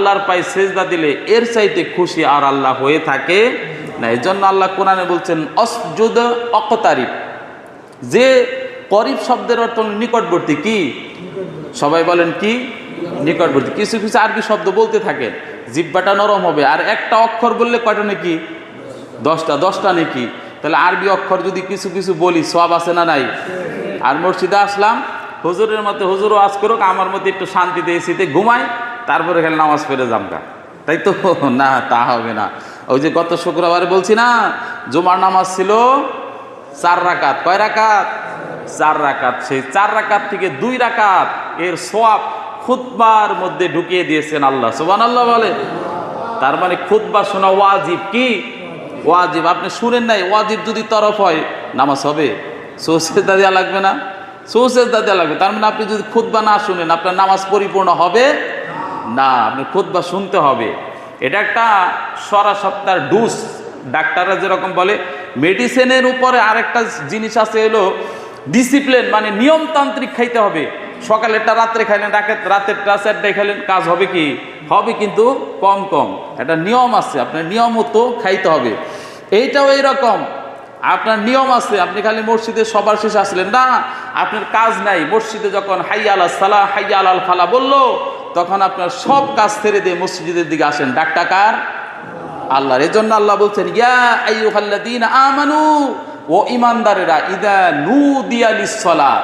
আল্লাহর পায়ে সেজদা দিলে এর চাইতে খুশি আর আল্লাহ হয়ে থাকে না। এই জন্য আল্লাহ কোরআনে বলছেন অসজুদ অকতারিব, যে করিব শব্দের অর্থ নিকটবর্তী। কি সবাই বলেন কি? নিকটবর্তী। কিছু কিছু আরবি শব্দ বলতে থাকেন, জিহ্বাটা নরম হবে। আর একটা অক্ষর বললে কয়টা নাকি? 10টা নাকি? তাহলে আরবি অক্ষর যদি কিছু কিছু বলি সব আছে না নাই? আর মসজিদে আসলাম, হুজুরের মতে হুজুরও আজ করুক, আমার মধ্যে একটু শান্তিতে এসিতে ঘুমাই, তারপরে খেলে নামাজ পড়ে জামকা, তাই তো না? তা হবে না। ওই যে গত শুক্রবারে বলছি না, জুমার নামাজ ছিল 4 রাকাত। কয় রাকাত? 4 রাকাত। সেই 4 রাকাত থেকে 2 রাকাত এর সওয়াব খুতবার মধ্যে ঢুকিয়ে দিয়েছেন আল্লাহ। সুবহানাল্লাহ বলে। তার মানে খুতবা শোনা ওয়াজিব। কি ওয়াজিব? আপনি শুনেন নাই, ওয়াজিব যদি তরফ হয় নামাজ হবে? সুজদা দেওয়া লাগবে না? সুজদা দেওয়া লাগবে। তার মানে আপনি যদি খুতবা না শুনেন আপনার নামাজ পরিপূর্ণ হবে না। আপনি খুতবা শুনতে হবে। এটা একটা সরা সপ্তাহের ডুস। ডাক্তাররা যেরকম বলে, মেডিসিনের উপরে আরেকটা জিনিস আছে, হলো ডিসিপ্লিন, মানে নিয়মতান্ত্রিক খাইতে হবে। সকালেরটা রাত্রে খাইলেন, রাতেরটা 4টায় খাইলেন, কাজ হবে কি? হবে, কিন্তু কম কম। একটা নিয়ম আছে, আপনার নিয়ম মতো খাইতে হবে। এইটাও এইরকম, আপনার নিয়ম আছে। আপনি খালি মসজিদে সবার শেষে আসলেন না, আপনার কাজ নাই। মসজিদে যখন হাইয়া আলাল সালাহ হাইয়া আলাল ফালাহ বললো, তখন আপনার সব কাজ ছেড়ে দিয়ে মসজিদের দিকে আসেন। ডাকটা কার? আল্লাহর। এজন্য আল্লাহ বলছেন, ইয়া আইয়ুহাল্লাযীনা আমানু, ও ঈমানদারেরা, ইদা নুদিয়া লিস-সালাহ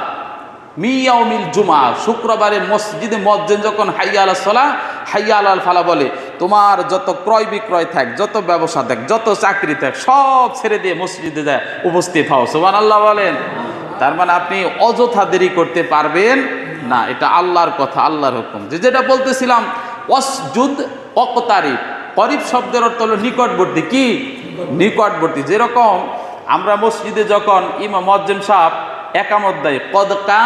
মি ইয়াউমিল জুমআ, শুক্রবারে মসজিদে মুয়াজ্জিন যখন হাইয়া আলাস সালাহ হাইয়া আলাল ফালাহ বলে, তোমার যত ক্রয় বিক্রয় থাক, যত ব্যবসা থাক, যত চাকরি থাক, সব ছেড়ে দিয়ে মসজিদে যায় উপস্থিত হও। সুবহানাল্লাহ বলেন। তার মানে আপনি অযথা দেরি করতে পারবেন না। এটা আল্লাহর কথা, আল্লাহর হুকুম। যেটা বলতেছিলাম, ওয়াসজুদ ওয়াকতারিব, করিব শব্দের অর্থ হলো নিকটবর্তী। কি নিকটবর্তী? যেরকম আমরা মসজিদে যখন ইমাম মুয়াজ্জিন সাহেব একামত দেয়, কদ কা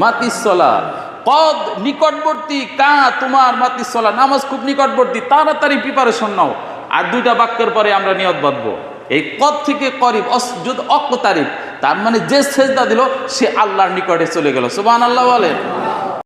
মাতিসলা, কদ নিকটবর্তী, কা তোমার মাতিসলা, নামাজ খুব নিকটবর্তী, তাড়াতাড়ি প্রিপারেশন নাও। আর 2টা বাক্যের পরে আমরা নিয়ত বাঁধবো। এই কদ থেকে করিব, অসজুদ অকতারিব, তার মানে যে সেজদা দিল সে আল্লাহর নিকটে চলে গেল। সুবহানাল্লাহ বলেন।